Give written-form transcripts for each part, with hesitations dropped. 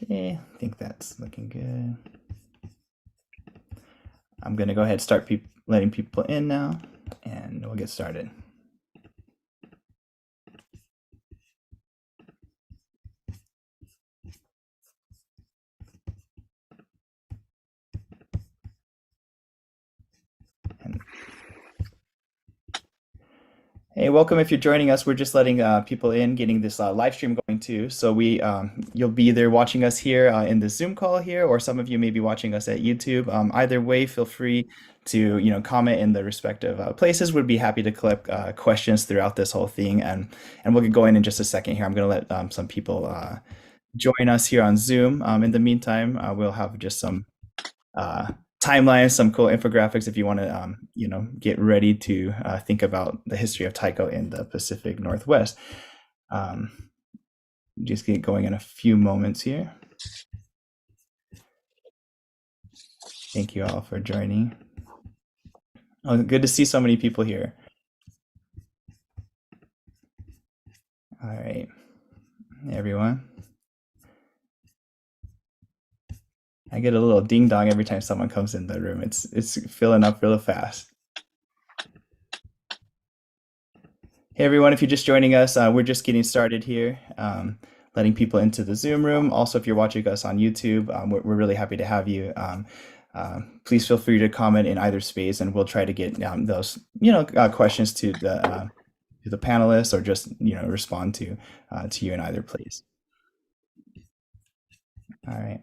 Okay, I think that's looking good. I'm going to go ahead and start letting people in now, and we'll get started. Hey, welcome if you're joining us. We're just letting people in, getting this live stream going too. So you'll be either watching us here in the Zoom call here, or some of you may be watching us at YouTube. Either way, feel free to comment in the respective places. We'd be happy to collect questions throughout this whole thing, and we'll get going in just a second here. I'm going to let some people join us here on Zoom. In the meantime, we'll have just some uh, timelines, some cool infographics if you want to, get ready to think about the history of Taiko in the Pacific Northwest. Just get going in a few moments here. Thank you all for joining. Oh, good to see so many people here. All right, everyone. I get a little ding dong every time someone comes in the room. It's filling up real fast. Hey everyone, if you're just joining us, we're just getting started here, letting people into the Zoom room. Also, if you're watching us on YouTube, we're really happy to have you. Please feel free to comment in either space, and we'll try to get those questions to the panelists, or just respond to you in either place. All right.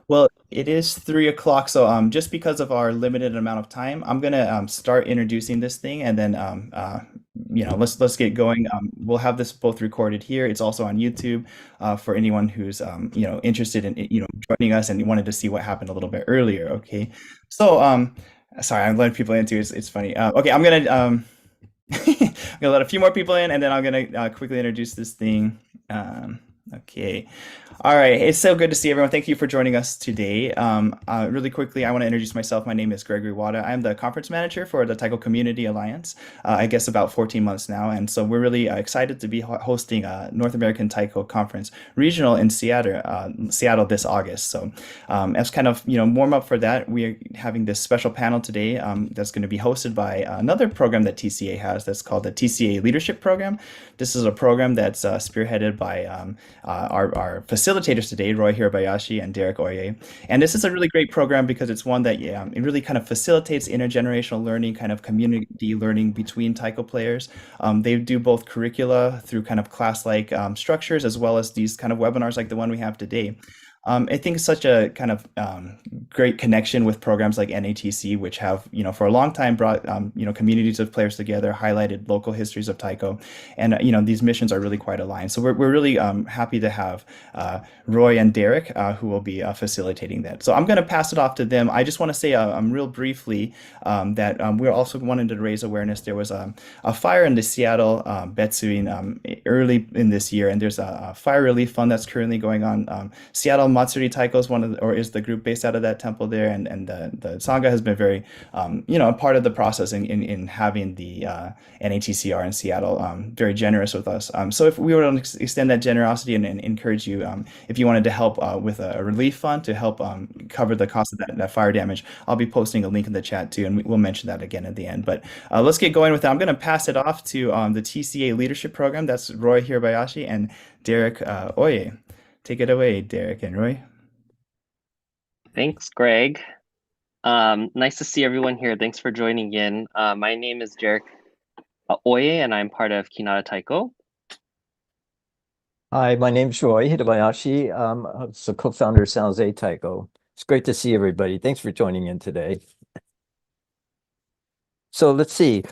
Well, it is 3 o'clock, so just because of our limited amount of time, I'm gonna start introducing this thing, and then let's get going. We'll have this both recorded here. It's also on YouTube for anyone who's interested in joining us and wanted to see what happened a little bit earlier. Okay, so sorry, I'm letting people into it. It's funny. Okay, I'm gonna I'm gonna let a few more people in, and then I'm gonna quickly introduce this thing. Okay. All right. It's so good to see everyone. Thank you for joining us today. Really quickly, I want to introduce myself. My name is Gregory Wada. I'm the conference manager for the Taiko Community Alliance, I guess about 14 months now. And so we're really excited to be hosting a North American Taiko Conference regional in Seattle this August. So as kind of, warm up for that, we're having this special panel today that's going to be hosted by another program that TCA has that's called the TCA Leadership Program. This is a program that's spearheaded by our facilitators today, Roy Hirabayashi and Derek Oye. And this is a really great program because it's one that it really kind of facilitates intergenerational learning, kind of community learning between Taiko players. They do both curricula through kind of class-like structures, as well as these kind of webinars like the one we have today. I think it's such a kind of great connection with programs like NATC, which have, for a long time brought, communities of players together, highlighted local histories of Taiko, and these missions are really quite aligned. So we're really happy to have Roy and Derek, who will be facilitating that. So I'm going to pass it off to them. I just want to say real briefly that we're also wanting to raise awareness. There was a fire in the Seattle Betsuin early in this year, and there's a fire relief fund that's currently going on. Seattle Matsuri Taiko is is the group based out of that temple there, and the Sangha has been very, a part of the process in having the NATCR in Seattle very generous with us. So if we were to extend that generosity and encourage you, if you wanted to help with a relief fund to help cover the cost of that fire damage, I'll be posting a link in the chat too, and we'll mention that again at the end. But let's get going with that. I'm going to pass it off to the TCA Leadership Program. That's Roy Hirabayashi and Derek Oye. Take it away, Derek and Roy. Thanks, Greg. Nice to see everyone here. Thanks for joining in. My name is Derek Oye, and I'm part of Kinata Taiko. Hi, my name's Roy Hirabayashi. I'm the co-founder of San Jose Taiko. It's great to see everybody. Thanks for joining in today. So let's see.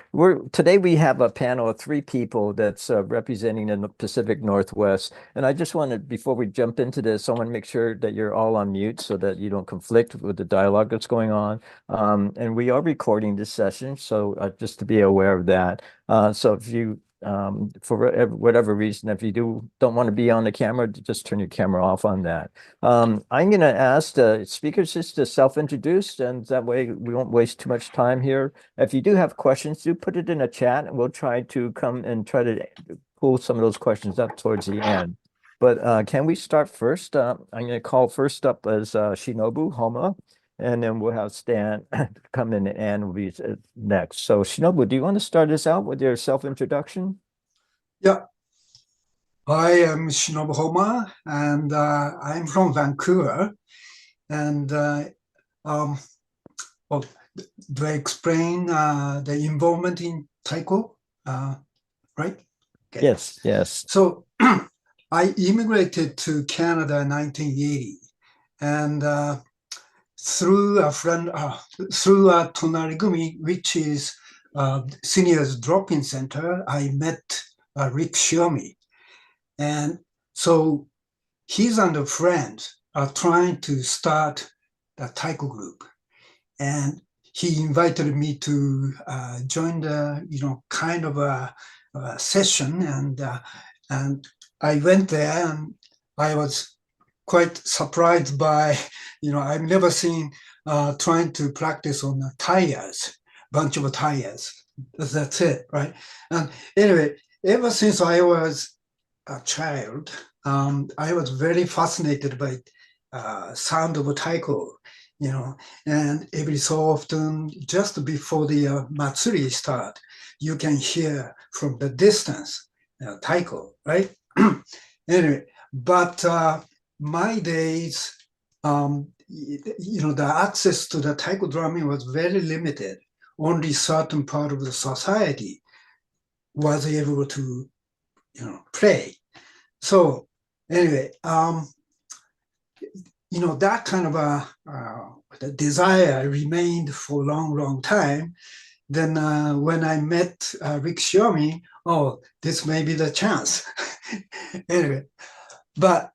Today we have a panel of 3 people that's representing the Pacific Northwest. And I just wanted, before we jump into this, I want to make sure that you're all on mute so that you don't conflict with the dialogue that's going on. And we are recording this session, so just to be aware of that. So if you for whatever reason, if you don't want to be on the camera, just turn your camera off on that. I'm going to ask the speakers just to self-introduce, and that way we won't waste too much time here. If you do have questions, do put it in a chat, and we'll try to come and try to pull some of those questions up towards the end. But can we start first? I'm going to call first up as Shinobu Homma, and then we'll have Stan come in, and Anne will be next. So Shinobu, do you want to start us out with your self-introduction? Yeah, I am Shinobu Homma, and I'm from Vancouver. And um, well, do I explain the involvement in Taiko? Right? Okay. Yes, yes. So I immigrated to Canada in 1980, and through a friend, through Tonarigumi, which is seniors drop-in center, I met Rick Shiomi. And so he's and a friend are trying to start the Taiko group. And he invited me to join the, kind of a session. And I went there, and I was quite surprised by, I've never seen trying to practice on tires, bunch of tires. That's it, right? And anyway, ever since I was a child, I was very fascinated by sound of taiko, and every so often, just before the matsuri start, you can hear from the distance taiko, right? Anyway, but my days, the access to the taiko drumming was very limited. Only certain part of the society was able to, play. So anyway, that kind of the desire remained for a long, long time. Then when I met Rick Shiomi, oh, this may be the chance. Anyway, but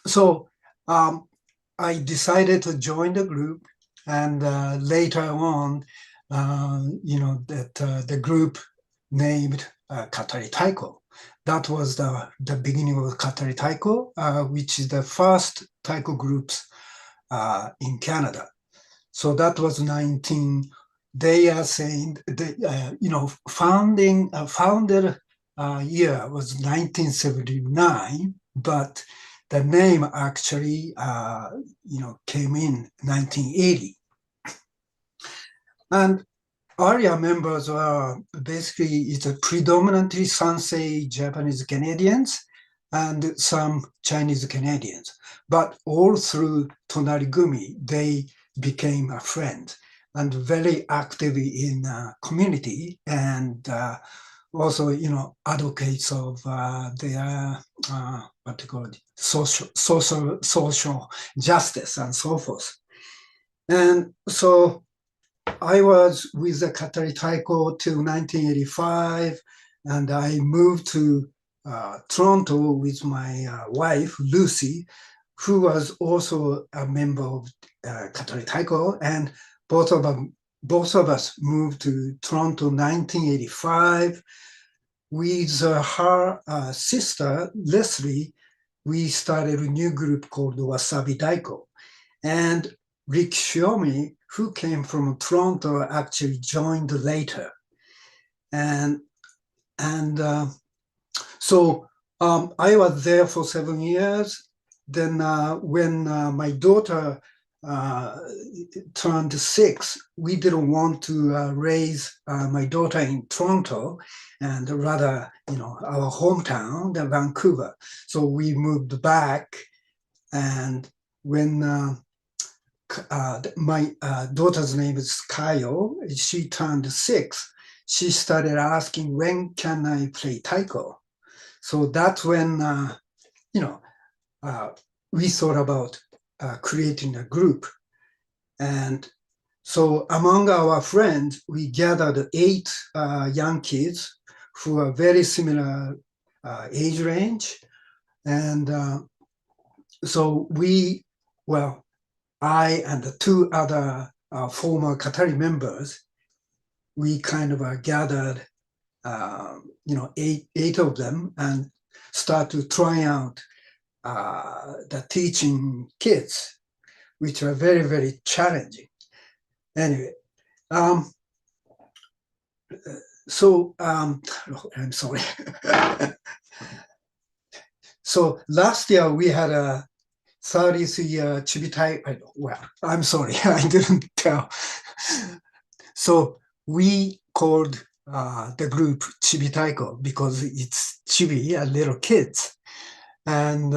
so I decided to join the group, and later on, that the group named Katari Taiko. That was the beginning of Katari Taiko, which is the first taiko groups in Canada. So that was they are saying, founded year was 1979, but the name actually, came in 1980. And earlier members were basically, it's a predominantly Sansei Japanese Canadians and some Chinese Canadians. But all through Tonarigumi, they became a friend and very active in community, and also, advocates of their what they call it, social justice and so forth. And so I was with the Katari Taiko till 1985, and I moved to Toronto with my wife, Lucy, who was also a member of Katari Taiko, and both of us moved to Toronto 1985. With her sister, Leslie, we started a new group called Wasabi Daiko. And Rick Shiomi, who came from Toronto, actually joined later. And so I was there for 7 years. Then when my daughter turned 6, we didn't want to raise my daughter in Toronto, and rather, our hometown, the Vancouver. So we moved back, and when my daughter's name is Kayo, she turned 6, she started asking, when can I play taiko? So that's when, we thought about creating a group. And so among our friends, we gathered 8 young kids who are very similar age range. And so I and the 2 other former Katari members, we kind of gathered, 8 of them, and start to try out the teaching kids, which are very, very challenging. Anyway, so I'm sorry. So last year we had a 30th year Chibi Taiko. Well, I'm sorry, I didn't tell. So we called the group Chibi Taiko because it's Chibi, little kids. And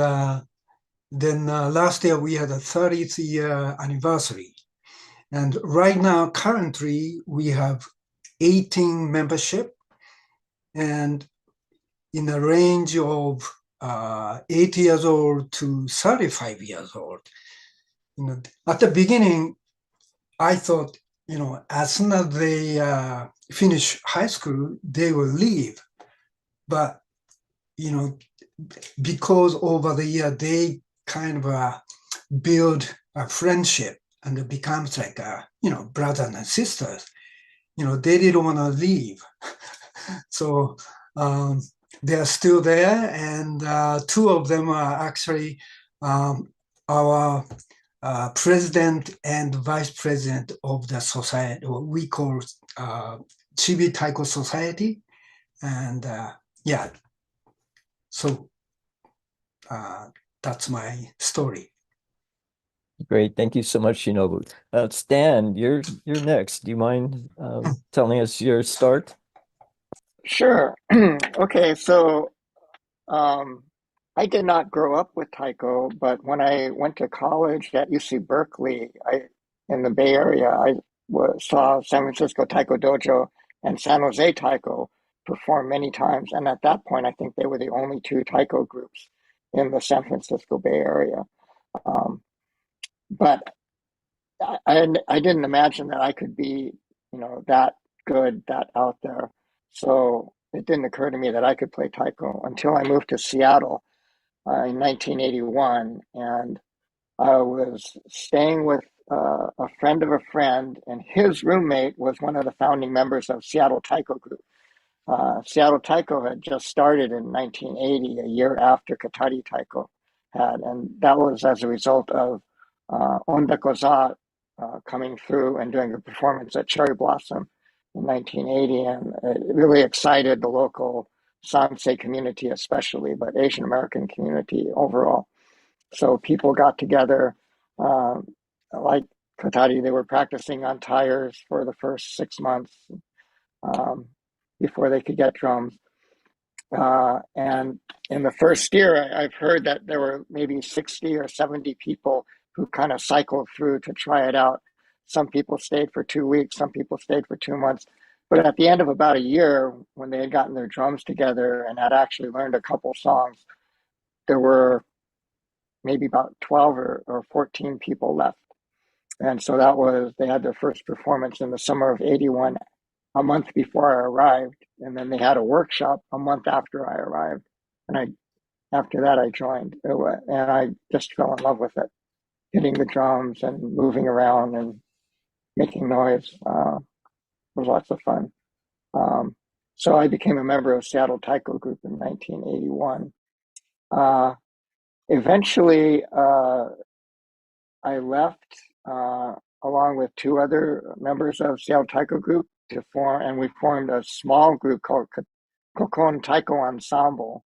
then last year we had a 30th year anniversary. And right now, currently, we have 18 membership and in a range of 8 years old to 35 years old. At the beginning, I thought, as soon as they finish high school, they will leave. But, because over the year, they kind of build a friendship and it becomes like, brothers and sisters. They didn't want to leave. So they're still there. And two of them are actually our president and vice president of the society, what we call Chibi Taiko Society. And yeah, so that's my story. Great. Thank you so much, Shinobu. Stan, you're next. Do you mind telling us your start? Sure. Okay, so I did not grow up with Taiko, but when I went to college at UC Berkeley, in the Bay Area, I saw San Francisco Taiko Dojo and San Jose Taiko perform many times. And at that point, I think they were the only two Taiko groups in the San Francisco Bay Area. But I didn't imagine that I could be, that good, that out there. So it didn't occur to me that I could play Taiko until I moved to Seattle in 1981. And I was staying with a friend of a friend, and his roommate was one of the founding members of Seattle Taiko Group. Seattle Taiko had just started in 1980, a year after Katari Taiko had, and that was as a result of Onda Koza coming through and doing a performance at Cherry Blossom in 1980, and it really excited the local Sansei community especially, but Asian American community overall. So people got together, like Katari, they were practicing on tires for the first 6 months before they could get drums. And in the first year, I've heard that there were maybe 60 or 70 people who kind of cycled through to try it out. Some people stayed for 2 weeks, some people stayed for 2 months. But at the end of about a year, when they had gotten their drums together and had actually learned a couple songs, there were maybe about 12 or 14 people left. And so they had their first performance in the summer of 81, a month before I arrived. And then they had a workshop a month after I arrived. And after that, I joined. And I just fell in love with it, hitting the drums and moving around and making noise. It was lots of fun. So I became a member of Seattle Taiko Group in 1981. Eventually, I left along with two other members of Seattle Taiko Group and we formed a small group called Kokon Taiko Ensemble.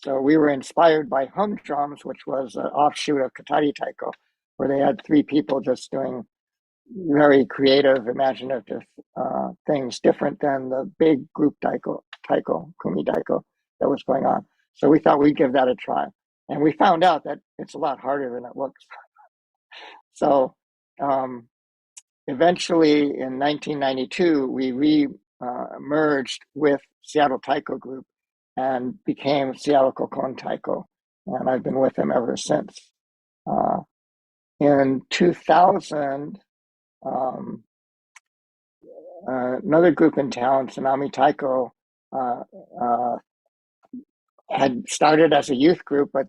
So we were inspired by Hum Drums, which was an offshoot of Katari Taiko, where they had three people just doing very creative, imaginative things, different than the big group Taiko, Kumi Daiko, that was going on. So we thought we'd give that a try. And we found out that it's a lot harder than it looks. So eventually in 1992, we merged with Seattle Taiko Group and became Seattle Kokon Taiko. And I've been with them ever since. In 2000, another group in town, Tsunami Taiko, had started as a youth group, but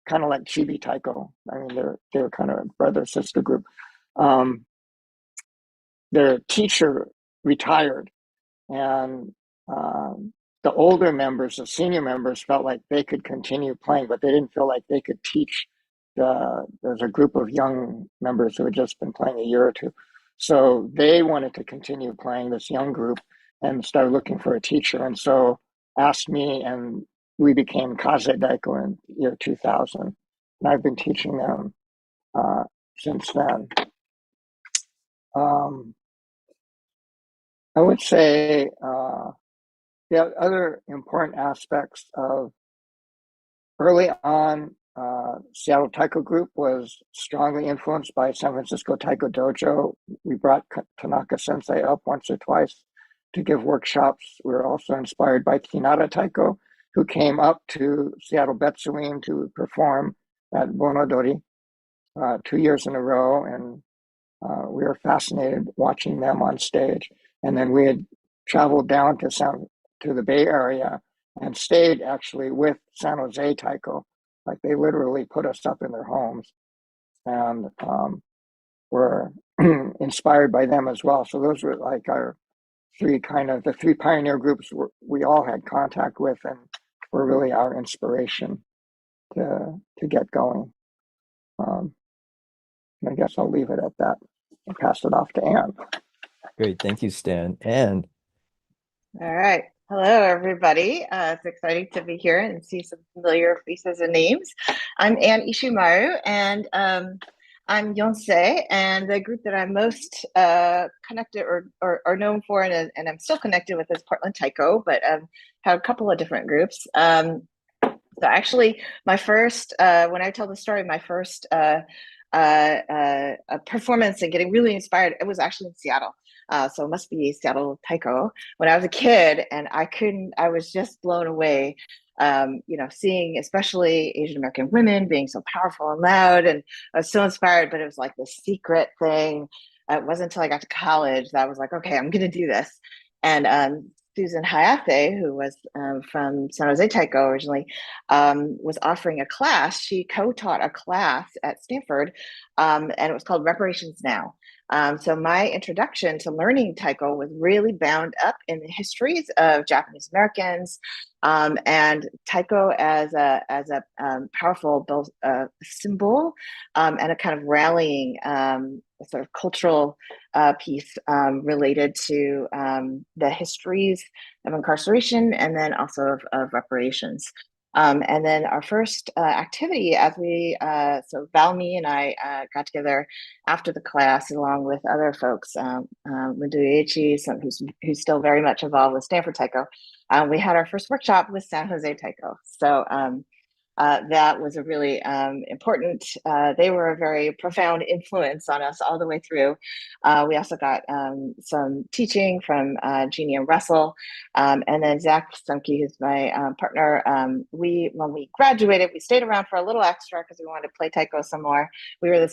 kind of like Chibi Taiko. I mean, they're kind of a brother-sister group. Their teacher retired, and the older members, the senior members, felt like they could continue playing, but they didn't feel like they could teach. There's a group of young members who had just been playing a year or two. So they wanted to continue playing, this young group, and started looking for a teacher. And so asked me and we became Kaze Daiko in year 2000. And I've been teaching them since then. I would say the other important aspects of early on, Seattle Taiko Group was strongly influenced by San Francisco Taiko Dojo. We brought Tanaka Sensei up once or twice to give workshops. We were also inspired by Kinata Taiko, who came up to Seattle Betsuin to perform at Bonodori 2 years in a row, and we were fascinated watching them on stage. And then we had traveled down to the Bay Area and stayed actually with San Jose Taiko. Like they literally put us up in their homes, and were inspired by them as well. So those were like our the three pioneer groups we all had contact with, and were really our inspiration to get going. I guess I'll leave it at that and pass it off to Anne. Great, thank you, Stan. And all right. Hello, everybody. It's exciting to be here and see some familiar faces and names. I'm Anne Ishimaru, and I'm Yonsei, and the group that I'm most connected or known for, and I'm still connected with, is Portland Taiko, but have a couple of different groups. So actually, my first, when I tell the story, my first performance and getting really inspired, it was actually in Seattle. So it must be Seattle Taiko when I was a kid, and I was just blown away, seeing especially Asian American women being so powerful and loud, and I was so inspired, but it was like this secret thing. It wasn't until I got to college that I was like, okay, I'm going to do this. And Susan Hayate, who was from San Jose Taiko originally, was offering a class. She co-taught a class at Stanford, and it was called Reparations Now. So my introduction to learning Taiko was really bound up in the histories of Japanese Americans, and Taiko as a powerful both symbol and a kind of rallying sort of cultural piece related to the histories of incarceration, and then also of reparations. And then our first activity, as so Valmy and I got together after the class, along with other folks, Linda Uechi, who's still very much involved with Stanford Taiko. We had our first workshop with San Jose Taiko. So that was a really important, they were a very profound influence on us all the way through. We also got some teaching from Jeannie and Russell, and then Zach Stumke, who's my partner. When we graduated, we stayed around for a little extra because we wanted to play Taiko some more. We were I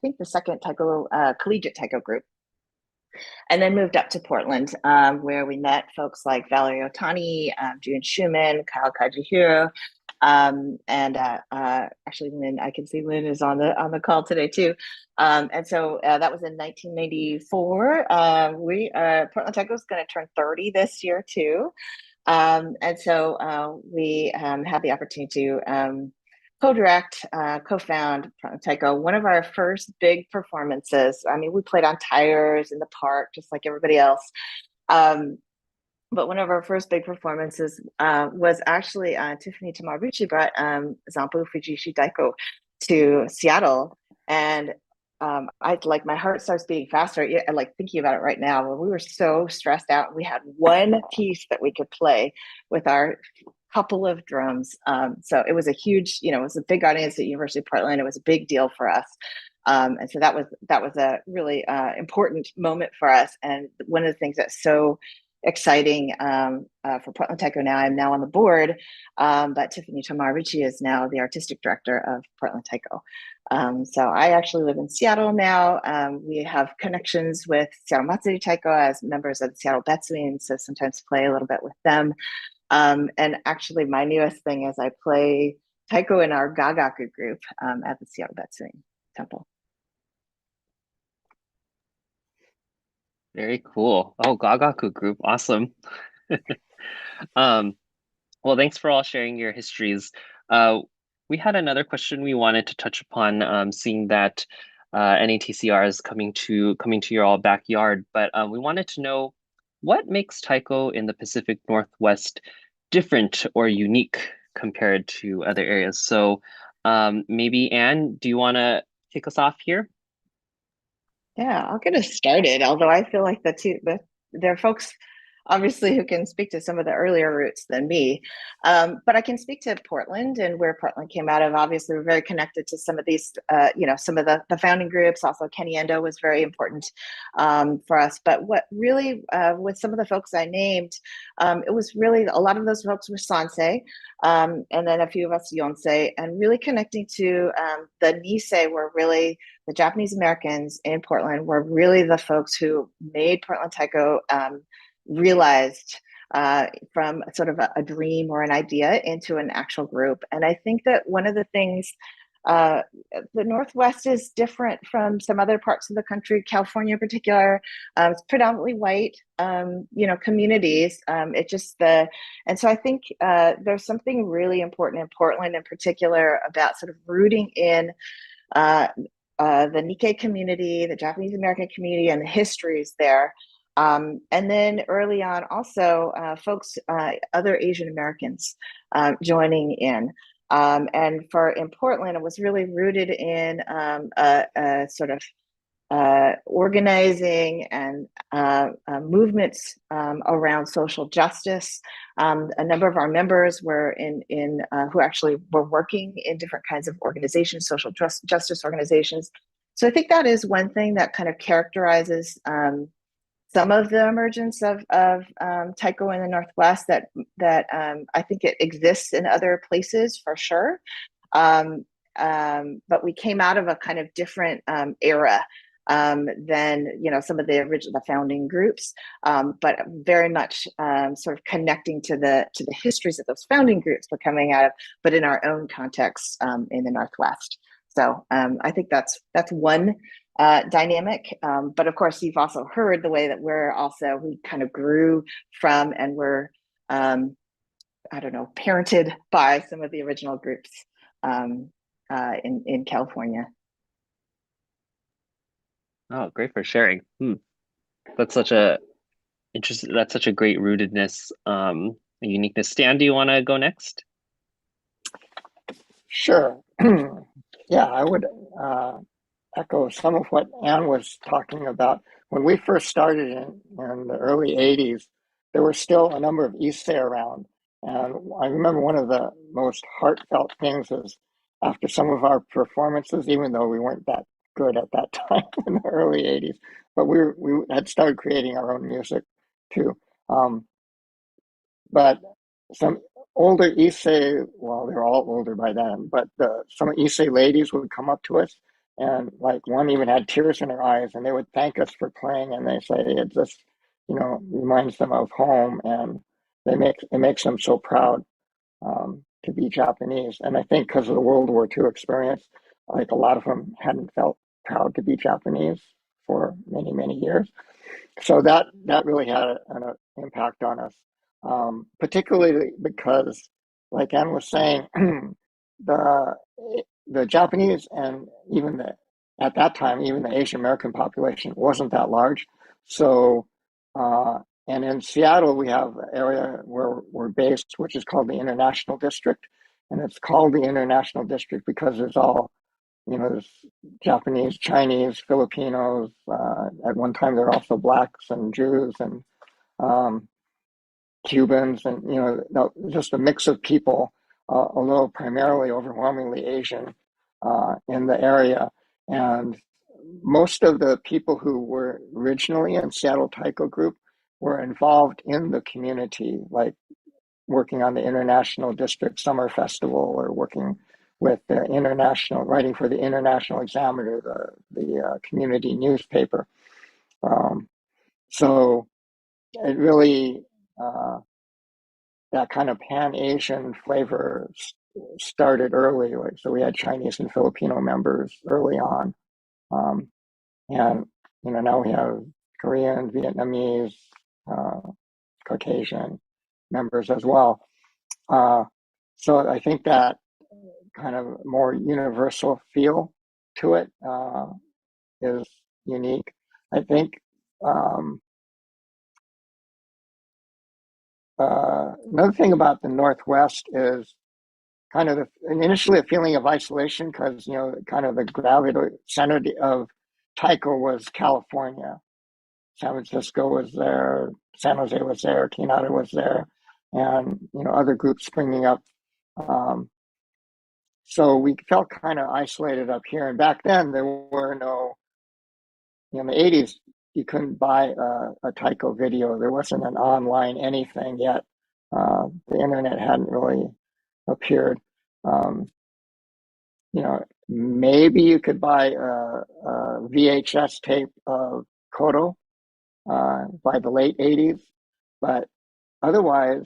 think the second Taiko, collegiate Taiko group. And then moved up to Portland, where we met folks like Valerie Otani, June Schumann, Kyle Kajihiro, and actually Lynn, I can see Lynn is on the call today too. And so that was in 1994. Portland Taiko is going to turn 30 this year too. And so we had the opportunity to co-direct, co-found Taiko. One of our first big performances, I mean, we played on tires in the park, just like everybody else. But one of our first big performances was actually Tiffany Tamaruchi brought Zampu Fujishi Daiko to Seattle. And my heart starts beating faster. I like thinking about it right now. When we were so stressed out, we had one piece that we could play with our couple of drums. So it was a huge, it was a big audience at University of Portland. It was a big deal for us. And so that was a really important moment for us. And one of the things that's so exciting for Portland Taiko now, I'm now on the board, but Tiffany Tamaruchi is now the artistic director of Portland Taiko. So I actually live in Seattle now. We have connections with Seattle Matsuri Taiko as members of the Seattle Betsuin, so sometimes play a little bit with them. And actually my newest thing is I play Taiko in our Gagaku group at the Seattle Betsuin Temple. Very cool. Oh, Gagaku group, awesome. Well, thanks for all sharing your histories. We had another question we wanted to touch upon, seeing that NATCR is coming to your all backyard, but we wanted to know what makes Taiko in the Pacific Northwest different or unique compared to other areas. So maybe Anne, do you want to kick us off here? Yeah, I'll get us started. Although I feel like there are folks obviously who can speak to some of the earlier roots than me, but I can speak to Portland and where Portland came out of. Obviously, we're very connected to some of these, some of the founding groups. Also, Kenny Endo was very important for us. But what really, with some of the folks I named, it was really a lot of those folks were Sansei, and then a few of us Yonsei, and really connecting to the Nisei were really the Japanese Americans in Portland were really the folks who made Portland Taiko realized from sort of a dream or an idea into an actual group. And I think that one of the things, the Northwest is different from some other parts of the country, California in particular. It's predominantly white, communities. And so I think there's something really important in Portland in particular about sort of rooting in the Nikkei community, the Japanese American community, and the histories there. And then early on, also folks, other Asian Americans joining in. And in Portland, it was really rooted in a sort of organizing and movements around social justice. A number of our members were who actually were working in different kinds of organizations, social justice organizations. So I think that is one thing that kind of characterizes some of the emergence of Taiko in the Northwest that I think it exists in other places for sure. But we came out of a kind of different era than some of the founding groups, but very much sort of connecting to the histories that those founding groups were coming out of, but in our own context in the Northwest. So I think that's one dynamic. But of course, you've also heard the way that we kind of grew from and were parented by some of the original groups in California. Oh, great for sharing. That's such a interesting. That's such a great rootedness, uniqueness. Stan, do you want to go next? Sure. Yeah, I would echo some of what Anne was talking about. When we first started in the early 80s, there were still a number of Issei around. And I remember one of the most heartfelt things is after some of our performances, even though we weren't that good at that time in the early 80s, but we had started creating our own music too. But some older Issei, well, they're all older by then, but some Issei ladies would come up to us, and like one even had tears in her eyes, and they would thank us for playing, and they say it just, reminds them of home, and it makes them so proud to be Japanese. And I think because of the World War II experience, like a lot of them hadn't felt proud to be Japanese for many, many years. So that really had an impact on us, particularly because, like Anne was saying, the Japanese and even at that time, even the Asian American population wasn't that large. So, and in Seattle, we have an area where we're based, which is called the International District. And it's called the International District because there's all, there's Japanese, Chinese, Filipinos. At one time, there were also blacks and Jews and Cubans, and just a mix of people, although primarily overwhelmingly Asian in the area. And most of the people who were originally in Seattle Taiko Group were involved in the community, like working on the International District Summer Festival or working with the writing for the International Examiner, the community newspaper. So it really, that kind of Pan-Asian flavor started early. So we had Chinese and Filipino members early on. And, now we have Korean, Vietnamese, Caucasian members as well. So I think that kind of more universal feel to it is unique. I think another thing about the Northwest is kind of initially a feeling of isolation because, you know, kind of the gravity center of Taiko was California. San Francisco was there, San Jose was there, Kinata was there, and, you know, other groups springing up. So we felt kind of isolated up here. And back then there were no, you know, in the 80s, you couldn't buy a Taiko video. There wasn't an online anything yet. The internet hadn't really appeared. You know, maybe you could buy a VHS tape of Kodo by the late 80s, but otherwise,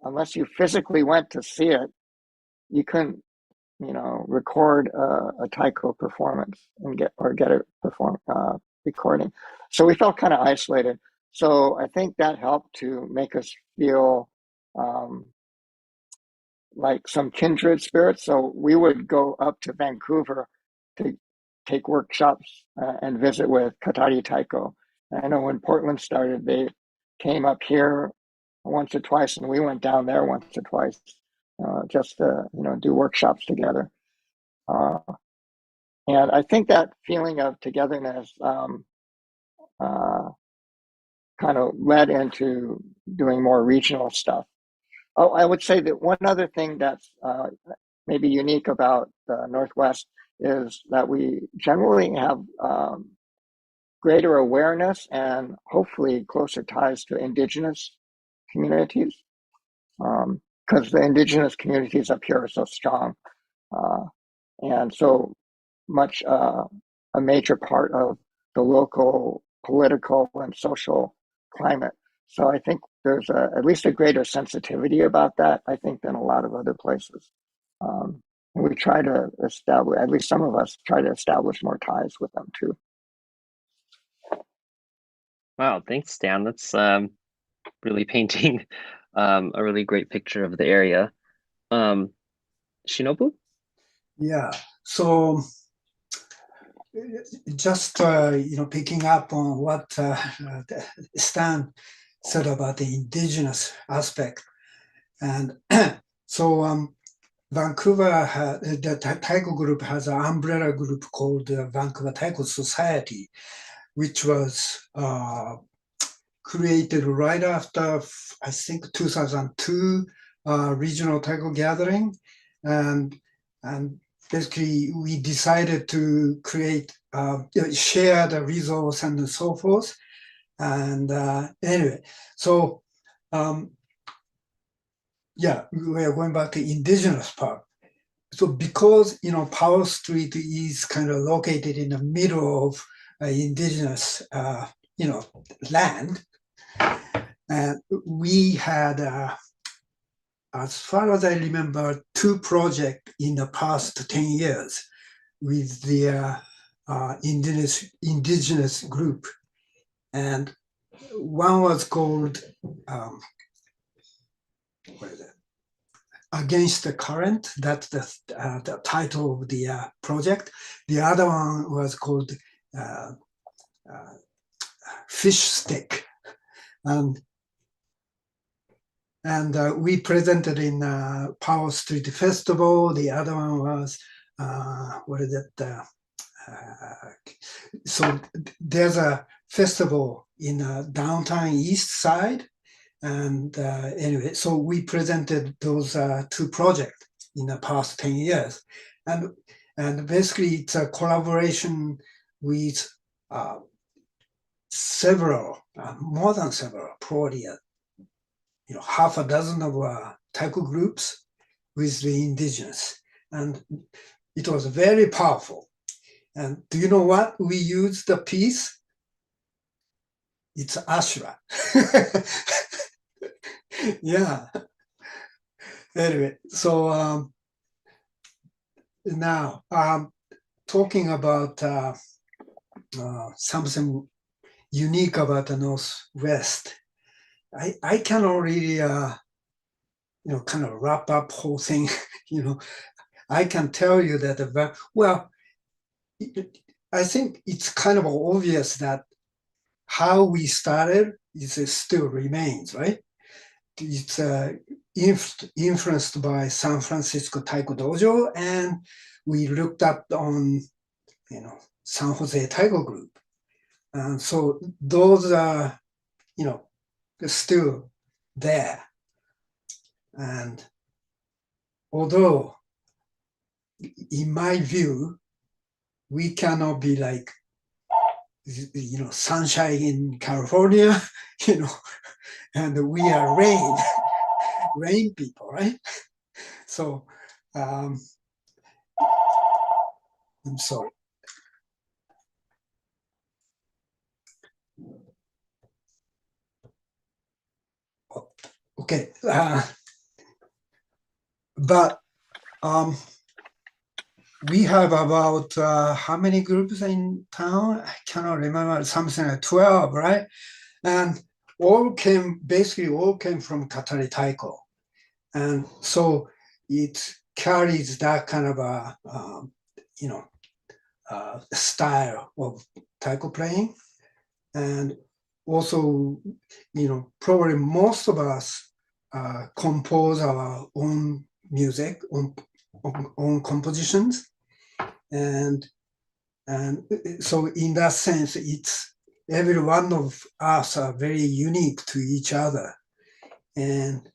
unless you physically went to see it, you couldn't, you know, record a Taiko performance and get a recording. So we felt kind of isolated. So I think that helped to make us feel like some kindred spirits. So we would go up to Vancouver to take workshops and visit with Katari Taiko. And I know when Portland started, they came up here once or twice, and we went down there once or twice just to, you know, do workshops together. And I think that feeling of togetherness kind of led into doing more regional stuff. Oh, I would say that one other thing that's maybe unique about the Northwest is that we generally have greater awareness and hopefully closer ties to indigenous communities, because the indigenous communities up here are so strong and so much a major part of the local political and social climate. So I think there's at least a greater sensitivity about that, I think, than a lot of other places. And we try to establish, at least some of us try to establish more ties with them too. Wow, thanks, Dan. That's really painting a really great picture of the area. Shinobu? Yeah. So just you know, picking up on what Stan said about the indigenous aspect, and so Vancouver, the Taiko group has an umbrella group called the Vancouver Taiko Society, which was created right after, I think, 2002 regional Taiko gathering, and basically we decided to create share the resource and so forth. And anyway, so yeah, we are going back to indigenous part. So because, you know, Powell Street is kind of located in the middle of indigenous, you know, land, and we had, as far as I remember, 2 projects in the past 10 years with the indigenous group. And one was called, what is it? Against the Current. That's the title of the project. The other one was called Fish Stick. And we presented in Powell Street Festival. The other one was, what is it? So there's a festival in downtown East Side. And anyway, so we presented those 2 projects in the past 10 years. And basically it's a collaboration with several, more than several, probably, you know, half a dozen of Taiko groups with the indigenous. And it was very powerful. And do you know what we used the piece? It's Ashura. Yeah. Anyway, so now talking about something unique about the Northwest, I cannot really you know, kind of wrap up whole thing. You know, I can tell you that well, I think it's kind of obvious that how we started is still remains, right? it's influenced by San Francisco Taiko Dojo, and we looked up on San Jose Taiko Group, and so those are still there. And although in my view we cannot be like sunshine in California, and we are rain people, right? So I'm sorry. Okay, but we have about how many groups in town? I cannot remember, something like 12, right? And basically all came from Katari Taiko. And so it carries that kind of a, style of taiko playing. And also, probably most of us compose our own music, own compositions. And so in that sense, it's every one of us are very unique to each other. And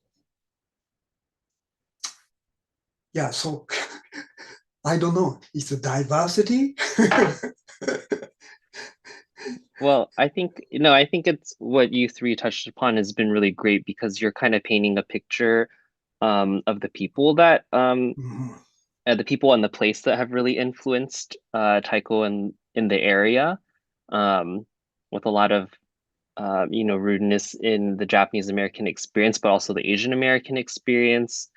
yeah, so I don't know, it's a diversity. Well, I think it's what you three touched upon has been really great because you're kind of painting a picture of the people that the people and the place that have really influenced Taiko in the area, with a lot of rudeness in the Japanese American experience, but also the Asian American experience,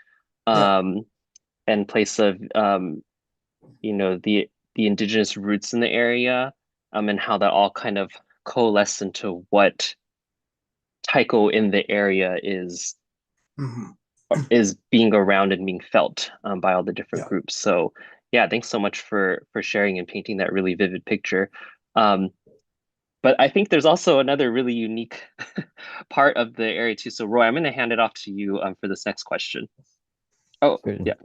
and place of the indigenous roots in the area, and how that all kind of coalesce into what Taiko in the area is being around and being felt by all the different groups. So yeah, thanks so much for sharing and painting that really vivid picture. But I think there's also another really unique part of the area too. So Roy, I'm going to hand it off to you for this next question. Oh, yeah.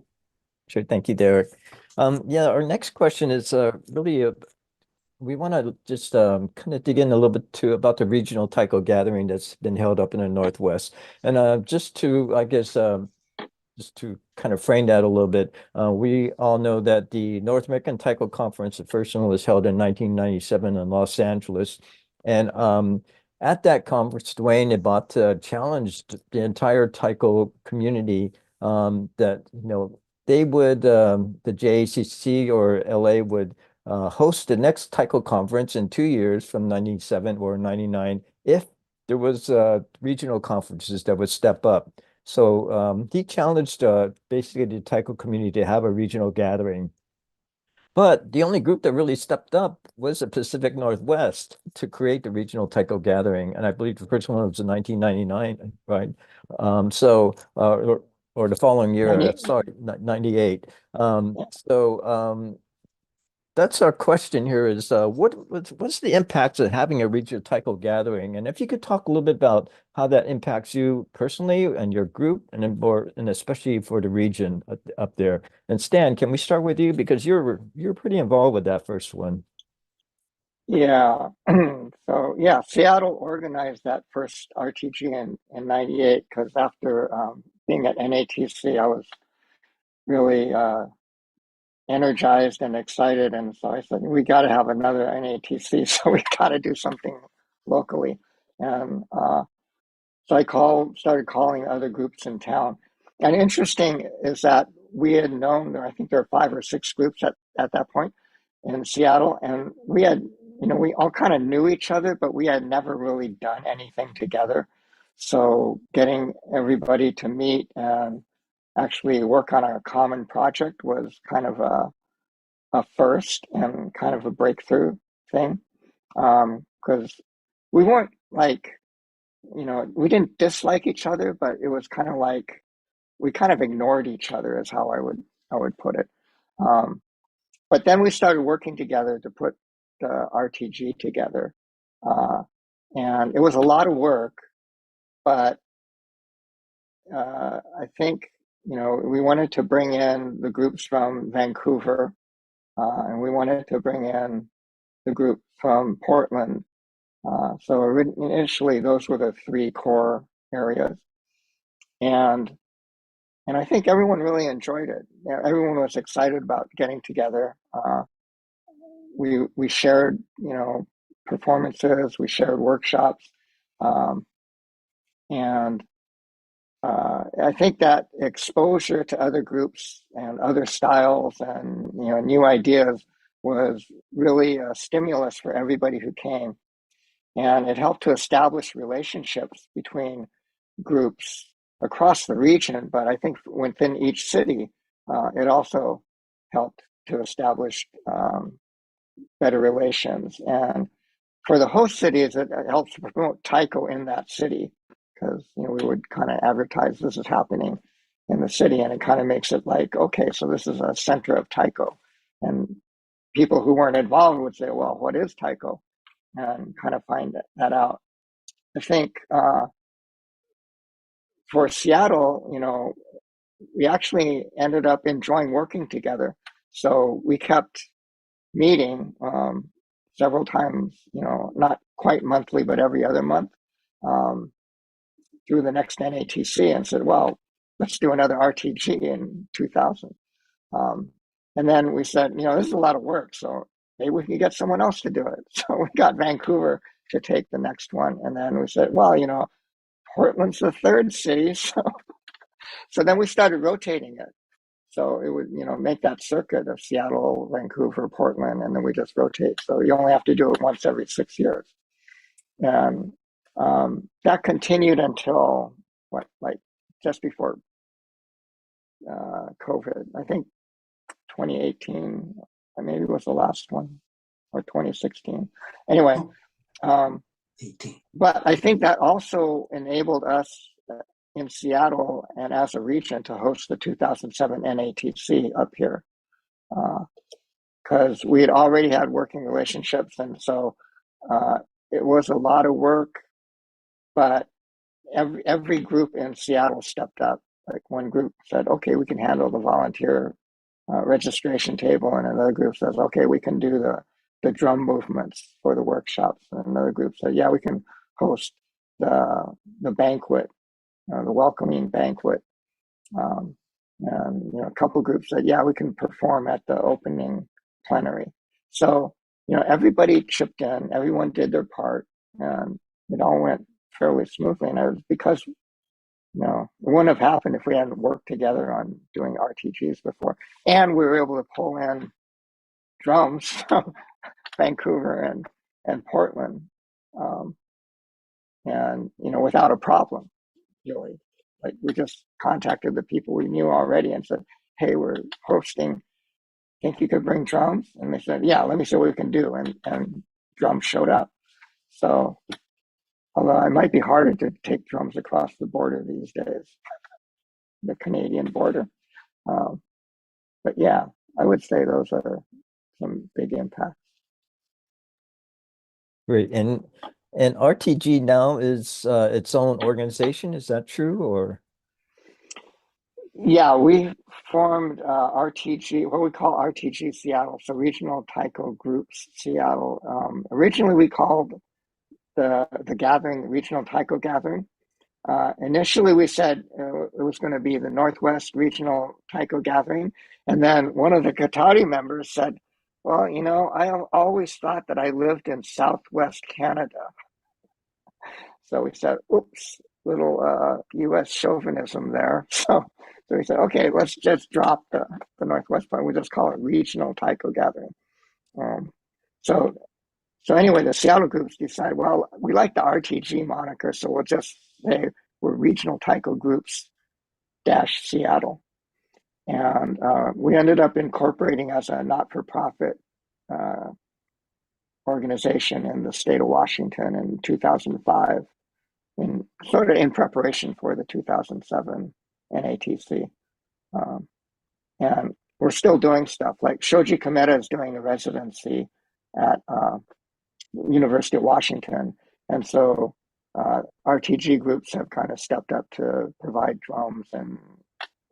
Sure. Thank you, Derek. Yeah, our next question is really we want to just kind of dig in a little bit about the regional Taiko gathering that's been held up in the Northwest. And just to, I guess, just to kind of frame that a little bit, we all know that the North American Taiko Conference, the first one, was held in 1997 in Los Angeles. And at that conference, Dwayne Ibata challenged the entire Taiko community that, they would, the JACC or LA would host the next Taiko conference in 2 years from 97 or 99 if there was regional conferences that would step up. So he challenged basically the Taiko community to have a regional gathering. But the only group that really stepped up was the Pacific Northwest to create the regional Taiko gathering. And I believe the first one was in 1999, right? Or the following year, sorry, 98. That's our question here is what's the impact of having a regional Taiko gathering? And if you could talk a little bit about how that impacts you personally and your group and especially for the region up there. And Stan, can we start with you? Because you're pretty involved with that first one. Yeah. So yeah, Seattle organized that first RTG in 98 because after being at NATC, I was really energized and excited. And so I said, we got to have another NATC, so we got to do something locally. And so I started calling other groups in town. And interesting is that we had known, I think there were 5 or 6 groups at that point in Seattle. And we had, we all kind of knew each other, but we had never really done anything together. So getting everybody to meet and actually work on a common project was kind of a first and kind of a breakthrough thing. Because we weren't like, we didn't dislike each other, but it was kind of like we kind of ignored each other is how I would put it. But then we started working together to put the RTG together. And it was a lot of work, but I think, we wanted to bring in the groups from Vancouver, and we wanted to bring in the group from Portland. So initially, those were the three core areas, and I think everyone really enjoyed it. Everyone was excited about getting together. We shared, performances. We shared workshops, and I think that exposure to other groups and other styles and new ideas was really a stimulus for everybody who came, and it helped to establish relationships between groups across the region. But I think within each city, it also helped to establish better relations. And for the host cities, it helps to promote Taiko in that city, because we would kind of advertise this is happening in the city, and it kind of makes it like, okay, so this is a center of Taiko, and people who weren't involved would say, well, what is Taiko, and kind of find that out. I think for Seattle, we actually ended up enjoying working together, so we kept meeting several times, not quite monthly, but every other month, through the next NATC, and said, well, let's do another RTG in 2000. And then we said, this is a lot of work, so maybe we can get someone else to do it. So we got Vancouver to take the next one. And then we said, well, Portland's the third city. So then we started rotating it. So it would, make that circuit of Seattle, Vancouver, Portland, and then we just rotate. So you only have to do it once every 6 years. And that continued until just before COVID. I think 2018 maybe was the last one, or 2016. Anyway, 18. but I think that also enabled us in Seattle and as a region to host the 2007 NATC up here, because we had already had working relationships, and so it was a lot of work, but every group in Seattle stepped up. Like one group said, okay, we can handle the volunteer registration table, and another group says, okay, we can do the drum movements for the workshops, and another group said, yeah, we can host the banquet, the welcoming banquet, and a couple groups said, yeah, we can perform at the opening plenary. So everybody chipped in, everyone did their part, and it all went fairly smoothly. And it was because it wouldn't have happened if we hadn't worked together on doing RTGs before. And we were able to pull in drums from Vancouver and Portland, and without a problem, really. Like, we just contacted the people we knew already and said, hey, we're hosting, think you could bring drums? And they said, yeah, let me see what we can do. And drums showed up. So, although it might be harder to take drums across the border these days, the Canadian border. But yeah, I would say those are some big impacts. Great. And RTG now is its own organization. Is that true, or? Yeah, we formed RTG, what we call RTG Seattle, so Regional Taiko Groups Seattle. Originally, we called the gathering Regional Taiko Gathering. Initially, we said it was going to be the Northwest Regional Taiko Gathering, and then one of the Qatari members said, well, I always thought that I lived in Southwest Canada. So we said, oops, little U.S. chauvinism there. So we said, okay, let's just drop the Northwest part. We just call it Regional Taiko Gathering. So anyway, the Seattle groups decided, well, we like the RTG moniker, so we'll just say we're Regional Taiko Groups - Seattle. And we ended up incorporating as a not-for-profit organization in the state of Washington in 2005. Sort of in preparation for the 2007 NATC. And we're still doing stuff, like Shoji Kameda is doing a residency at University of Washington. And so RTG groups have kind of stepped up to provide drums and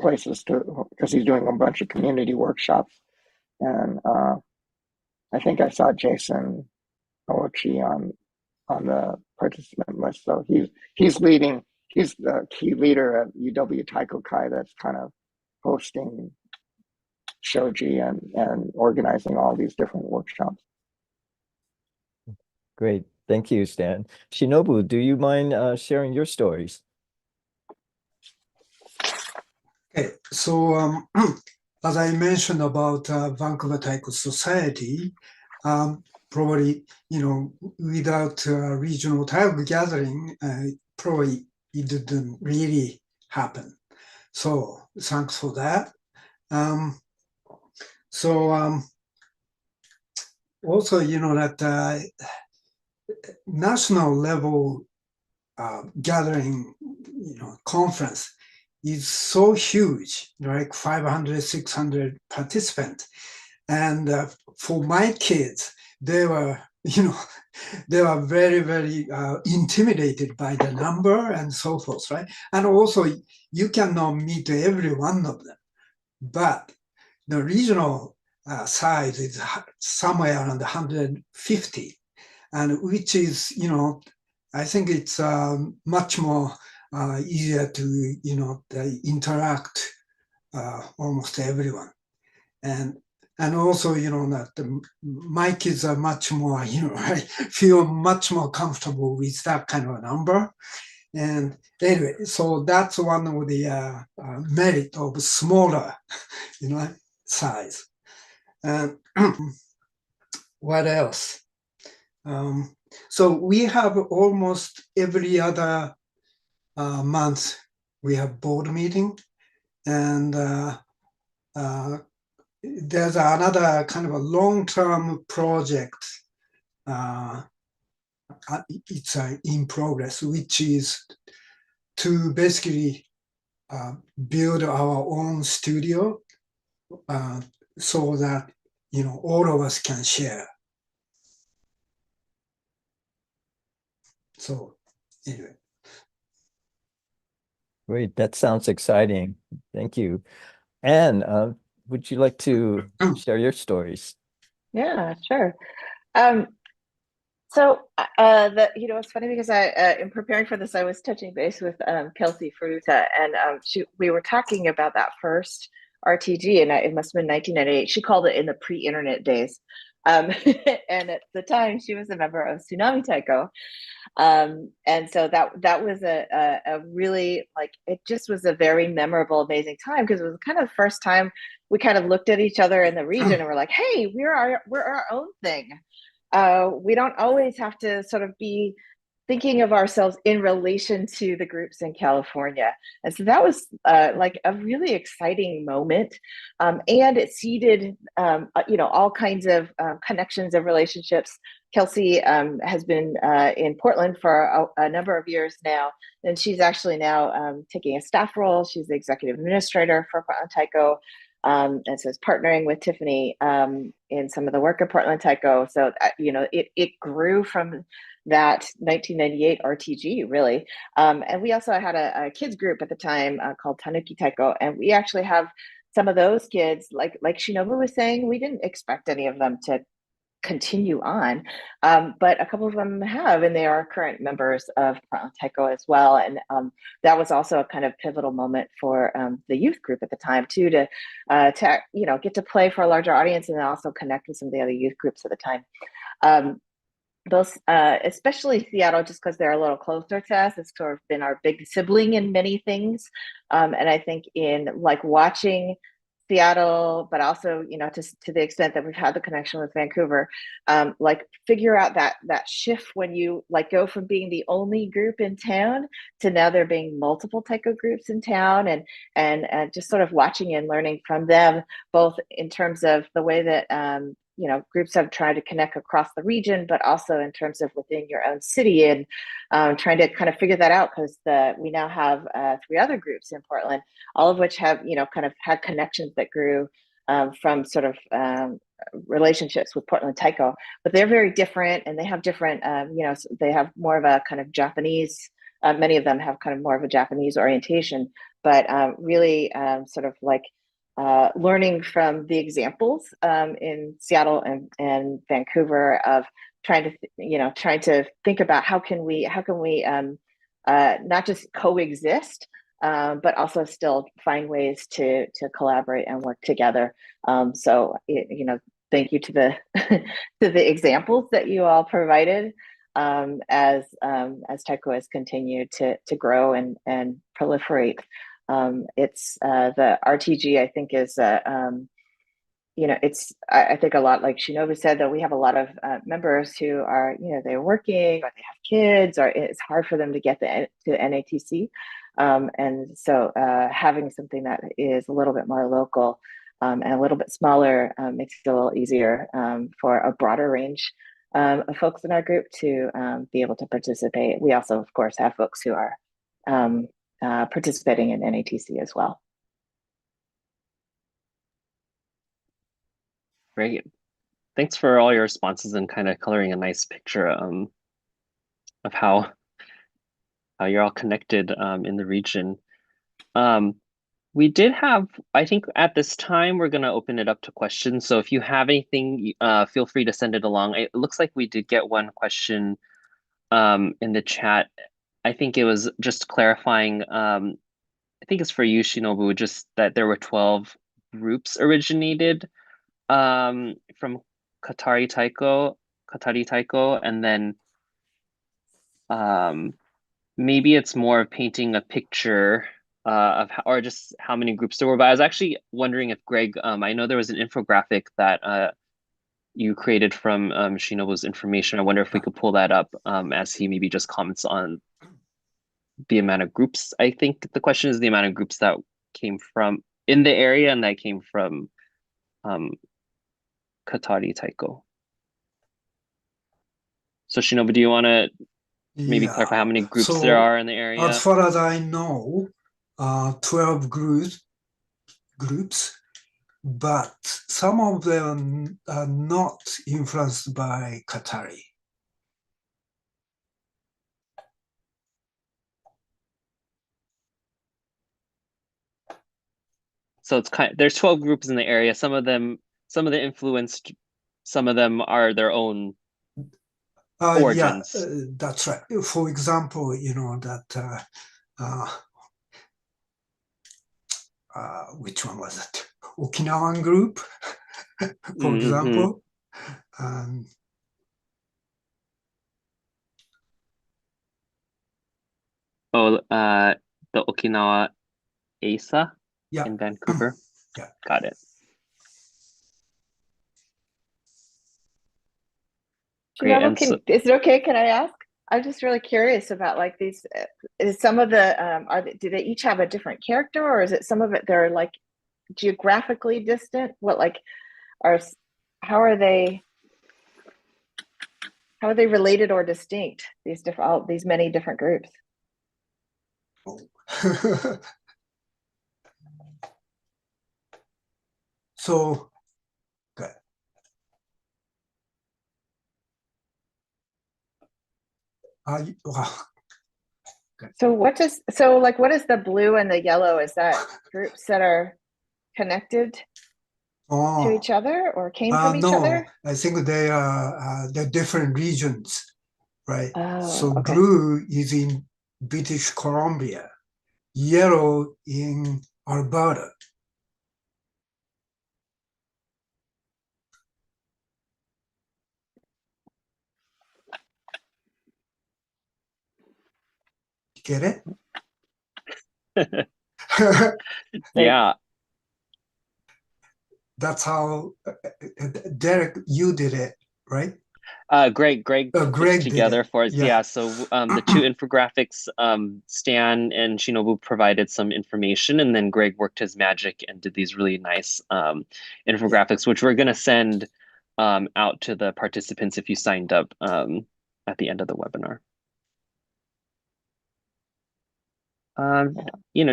places to, because he's doing a bunch of community workshops. And I think I saw Jason Ochi on the participant list. So he's leading. He's the key leader at UW Taiko Kai that's kind of hosting shoji and organizing all these different workshops. Great. Thank you, Stan. Shinobu, do you mind sharing your stories? Okay, so as I mentioned about Vancouver Taiko Society, probably, without regional Taiko gathering, probably it didn't really happen. So thanks for that. Also, that national level gathering, conference is so huge, like 500, 600 participants. And for my kids, they were, they were very, very intimidated by the number and so forth, right? And also, you cannot meet every one of them. But the regional size is somewhere around 150, and which is, I think it's much more easier to, interact almost everyone. And also, that my kids are much more, I feel much more comfortable with that kind of a number. And anyway, so that's one of the merit of smaller, size. And what else? So we have almost every other month, we have board meeting, and there's another kind of a long-term project. It's in progress, which is to basically build our own studio so that, all of us can share. So anyway. Great. That sounds exciting. Thank you. Anne, would you like to share your stories? Yeah, sure. So it's funny because I in preparing for this, I was touching base with Kelsey Furuta, and we were talking about that first RTG, and it must have been 1998. She called it in the pre-internet days. And at the time, she was a member of Tsunami Taiko. And so that was a really, like, it just was a very memorable, amazing time, because it was kind of the first time we kind of looked at each other in the region and we're like, hey, we're our own thing. We don't always have to sort of be thinking of ourselves in relation to the groups in California. And so that was like a really exciting moment. And it seeded, all kinds of connections and relationships. Kelsey has been in Portland for a number of years now, and she's actually now taking a staff role. She's the executive administrator for Portland Taiko. And so it's partnering with Tiffany in some of the work at Portland Taiko. So, it grew from that 1998 RTG, really. And we also had a kids group at the time called Tanuki Taiko. And we actually have some of those kids, like Shinobu was saying, we didn't expect any of them to continue on, but a couple of them have, and they are current members of Portland Taiko as well. And that was also a kind of pivotal moment for the youth group at the time too, to get to play for a larger audience and also connect with some of the other youth groups at the time. Those, especially Seattle, just because they're a little closer to us, it's sort of been our big sibling in many things. And I think in like watching Seattle, but also, to the extent that we've had the connection with Vancouver, like figure out that shift when you like go from being the only group in town to now there being multiple Taiko groups in town, and just sort of watching and learning from them, both in terms of the way that groups have tried to connect across the region, but also in terms of within your own city, and trying to kind of figure that out, because we now have 3 other groups in Portland, all of which have kind of had connections that grew from sort of relationships with Portland Taiko, but they're very different, and they have different, they have more of a kind of Japanese. Many of them have kind of more of a Japanese orientation, but really sort of like learning from the examples in Seattle and Vancouver of trying to think about how can we not just coexist, but also still find ways to collaborate and work together. Thank you to the to the examples that you all provided as Taiko has continued to grow and proliferate. It's the RTG, I think, is it's I think a lot like Shinobu said, that we have a lot of members who are they're working or they have kids, or it's hard for them to get to NATC, and so having something that is a little bit more local and a little bit smaller makes it a little easier for a broader range of folks in our group to be able to participate. We also, of course, have folks who are participating in NATC as well. Great. Thanks for all your responses and kind of coloring a nice picture of how you're all connected in the region. We did have, I think at this time, we're going to open it up to questions. So if you have anything, feel free to send it along. It looks like we did get one question in the chat. I think it was just clarifying, I think it's for you, Shinobu, just that there were 12 groups originated from Katari Taiko, and then maybe it's more of painting a picture of how, or just how many groups there were. But I was actually wondering if Greg, I know there was an infographic that you created from Shinobu's information. I wonder if we could pull that up as he maybe just comments on the amount of groups. I think the question is the amount of groups that came from in the area and that came from Katari Taiko. So Shinobu, do you want to maybe clarify how many groups there are in the area? As far as I know, 12 groups, but some of them are not influenced by Katari. So it's there's 12 groups in the area. Some of them influenced, some of them are their own origins. Yeah, that's right. For example, that which one was it? Okinawan group, for example. The Okinawa ASA in Vancouver. Yeah, got it. Shinobu, is it okay? Can I ask? I'm just really curious about like these. Is some of the do they each have a different character, or is it some of it they're like geographically distant? How are they related or distinct? These many different groups. So, good. So what is the blue and the yellow? Is that groups that are connected to each other or came from each other? I think they're different regions, right? So okay. blue is in British Columbia, yellow in Alberta. Get it? Yeah. That's how, Derek, you did it, right? Greg put this together for us. Yeah. So the two infographics, Stan and Shinobu provided some information, and then Greg worked his magic and did these really nice infographics, which we're going to send out to the participants if you signed up at the end of the webinar.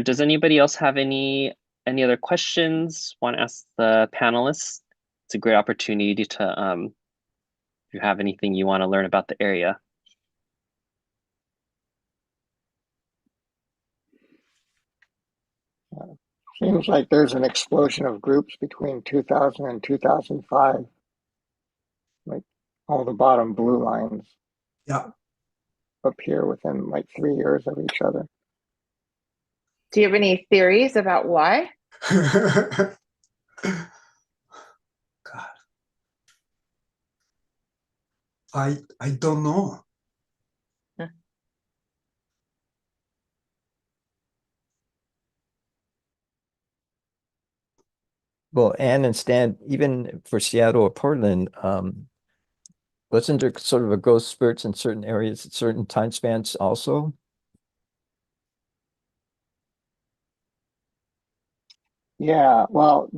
Does anybody else have any other questions? Want to ask the panelists? it's a great opportunity to if you have anything you want to learn about the area. Seems like there's an explosion of groups between 2000 and 2005. Like all the bottom blue lines Yeah. appear within like 3 years of each other. Do you have any theories about why? God. I don't know. Well, Anne and Stan, even for Seattle or Portland, wasn't there sort of a growth spurts in certain areas at certain time spans also? Yeah, well,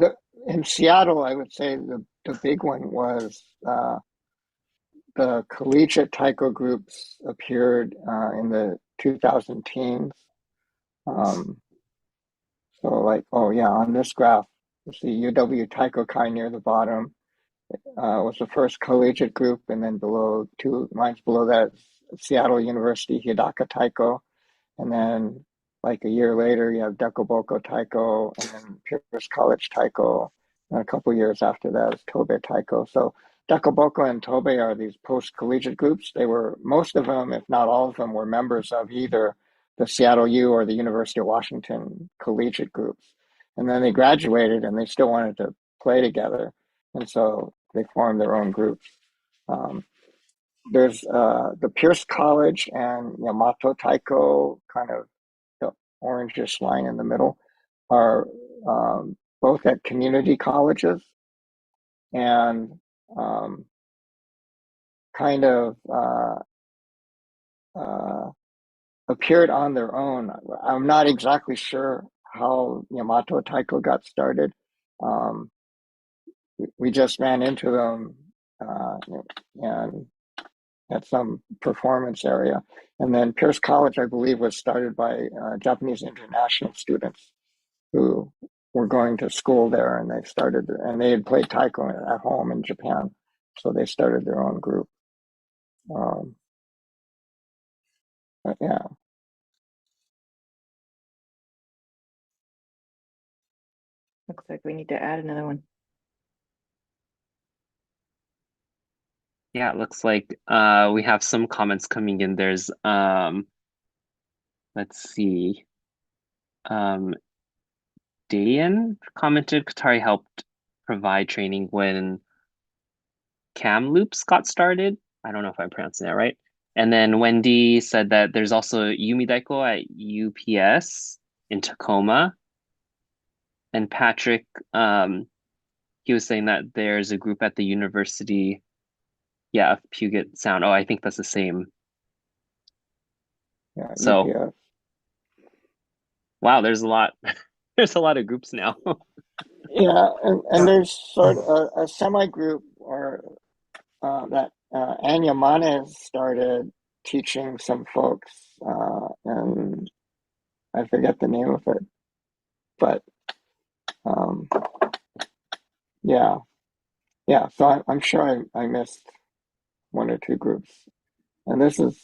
in Seattle, I would say the big one was the collegiate taiko groups appeared in the 2000 teens. So like, oh yeah, on this graph, you see UW Taiko Kai near the bottom was the first collegiate group, and then below, 2 lines below that, Seattle University Hidaka Taiko, and then like a year later, you have Dekoboko Taiko, and then Pierce College Taiko, and a couple years after that is Tobe Taiko. So Dekoboko and Tobe are these post-collegiate groups. They were, most of them, if not all of them, were members of either the Seattle U or the University of Washington collegiate groups. And then they graduated and they still wanted to play together. And so they formed their own groups. There's the Pierce College and Yamato Taiko, kind of the orangish line in the middle, are both at community colleges and kind of appeared on their own. I'm not exactly sure how Yamato Taiko got started. We just ran into them and at some performance area. And then Pierce College, I believe, was started by Japanese international students who were going to school there, and they had played taiko at home in Japan, so they started their own group. But yeah. Looks like we need to add another one. Yeah, it looks like we have some comments coming in. There's let's see. Dayan commented Qatari helped provide training when cam loops got started. I don't know if I'm pronouncing that right. And then Wendy said that there's also Yumi Daiko at UPS in Tacoma. And Patrick, he was saying that there's a group at the University, yeah, of Puget Sound. Oh, I think that's the same. Yeah, So, UPS. wow, there's a lot. There's a lot of groups now. Yeah, and Yeah. there's sort of a semi-group or that Anya Manes started teaching some folks, and I forget the name of it, but yeah. So I'm sure I missed 1 or 2 groups, and this is,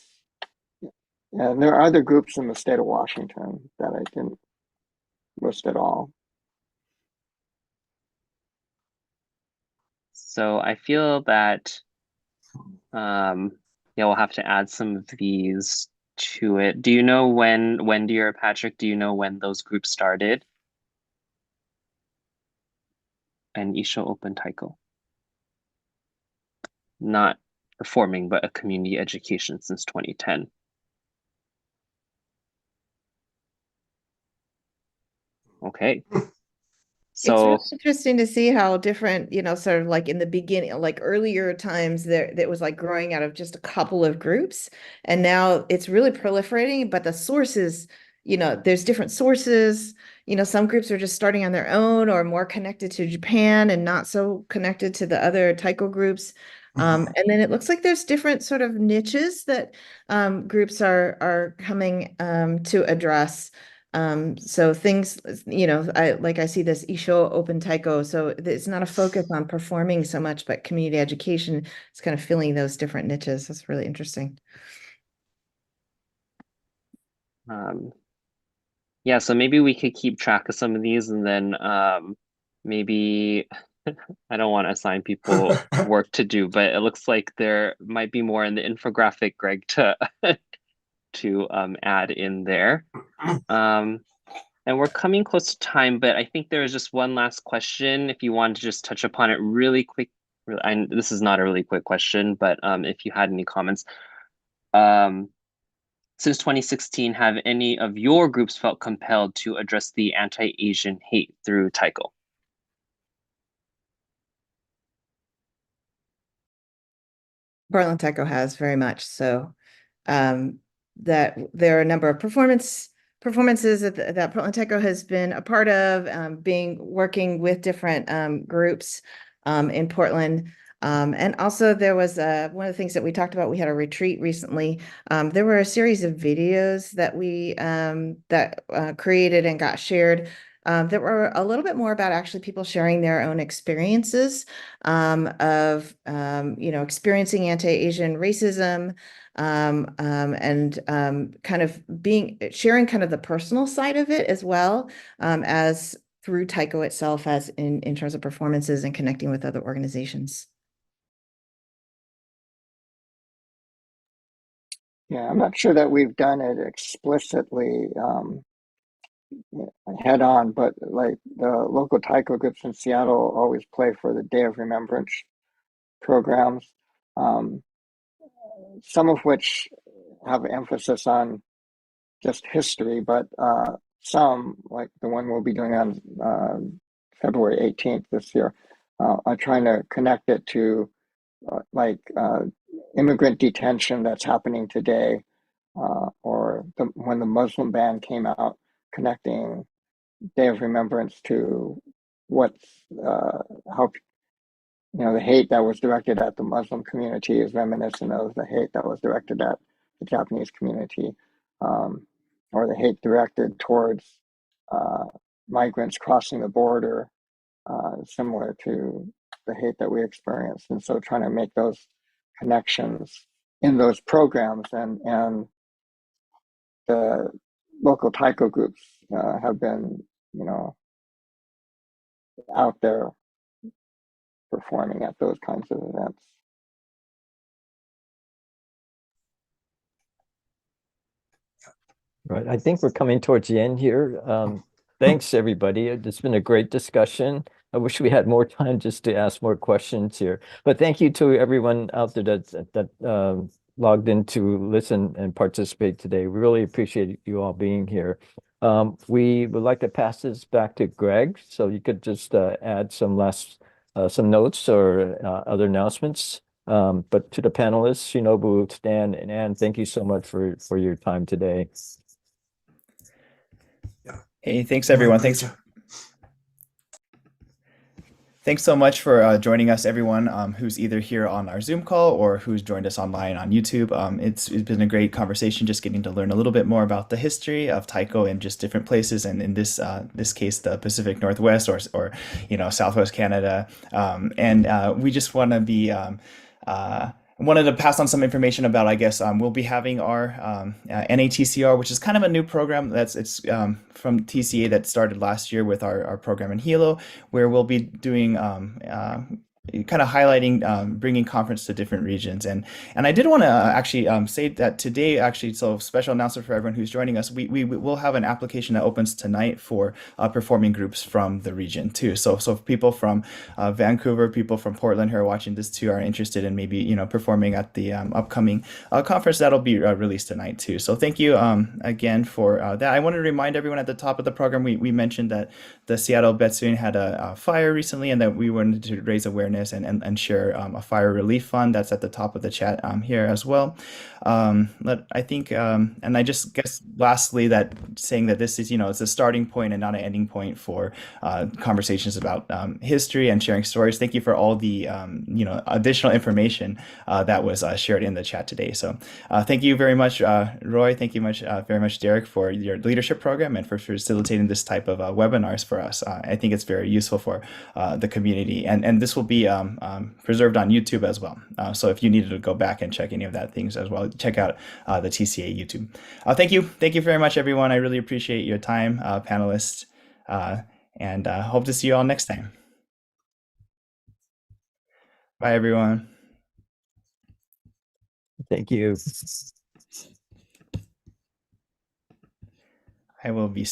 and there are other groups in the state of Washington that I didn't list at all. So I feel that yeah, we'll have to add some of these to it. Do you know when, Wendy or Patrick, do you know when those groups started? And Isho Open Taiko. Not performing, but a community education since 2010. Okay. So it's really interesting to see how different, sort of like in the beginning, like earlier times there that was like growing out of just a couple of groups, and now it's really proliferating, but the sources, there's different sources. Some groups are just starting on their own or more connected to Japan and not so connected to the other taiko groups. And then it looks like there's different sort of niches that groups are coming to address. So things, I see this Isho Open Taiko, so it's not a focus on performing so much, but community education is kind of filling those different niches. That's really interesting. Yeah, so maybe we could keep track of some of these, and then maybe I don't want to assign people work to do, but it looks like there might be more in the infographic, Greg, to to add in there. And we're coming close to time, but I think there is just one last question. If you want to just touch upon it really quick, this is not a really quick question, but if you had any comments. Since 2016, have any of your groups felt compelled to address the anti-Asian hate through Taiko? Portland Taiko has very much so. That there are a number of performances that Portland Taiko has been a part of, working with different groups in Portland. And also there was one of the things that we talked about, we had a retreat recently. There were a series of videos that we created and got shared that were a little bit more about actually people sharing their own experiences of experiencing anti-Asian racism, and kind of sharing kind of the personal side of it as well, as through Taiko itself, as in terms of performances and connecting with other organizations. Yeah, I'm not sure that we've done it explicitly head on, but like the local Taiko groups in Seattle always play for the Day of Remembrance programs, some of which have emphasis on just history, but some, like the one we'll be doing on February 18th this year, are trying to connect it to immigrant detention that's happening today, or when the Muslim ban came out, connecting Day of Remembrance to how the hate that was directed at the Muslim community is reminiscent of the hate that was directed at the Japanese community, or the hate directed towards migrants crossing the border, similar to the hate that we experienced. And so trying to make those connections in those programs, and the local Taiko groups have been, out there performing at those kinds of events. Right. I think we're coming towards the end here. Thanks, everybody. It's been a great discussion. I wish we had more time just to ask more questions here. But thank you to everyone out there that logged in to listen and participate today. We really appreciate you all being here. We would like to pass this back to Greg, so you could just add some notes or other announcements. But to the panelists, Shinobu, Stan, and Anne, thank you so much for your time today. Hey, thanks everyone. Thanks so much for joining us, everyone who's either here on our Zoom call or who's joined us online on YouTube. It's been a great conversation, just getting to learn a little bit more about the history of Taiko in just different places, and in this case, the Pacific Northwest or Southwest Canada. And we just want to be wanted to pass on some information about, I guess, we'll be having our NATCR, which is kind of a new program it's from TCA that started last year with our program in Hilo, where we'll be doing kind of highlighting bringing conference to different regions. And I did want to actually say that today, actually, so special announcement for everyone who's joining us, we will have an application that opens tonight for performing groups from the region too. So if people from Vancouver, people from Portland who are watching this too are interested in maybe performing at the upcoming conference, that'll be released tonight too. So thank you again for that. I wanted to remind everyone at the top of the program, we mentioned that the Seattle Betsuin had a fire recently, and that we wanted to raise awareness awareness and share a fire relief fund that's at the top of the chat here as well. I think, and I just guess lastly that saying that this is, it's a starting point and not an ending point for conversations about history and sharing stories. Thank you for all the, additional information that was shared in the chat today. So thank you very much, Roy. Thank you very much, Derek, for your leadership program and for facilitating this type of webinars for us. I think it's very useful for the community, and this will be preserved on YouTube as well. So if you needed to go back and check any of that things as well, check out the TCA YouTube. Thank you very much, everyone. I really appreciate your time, panelists, and hope to see you all next time. Bye, everyone. Thank you. I will be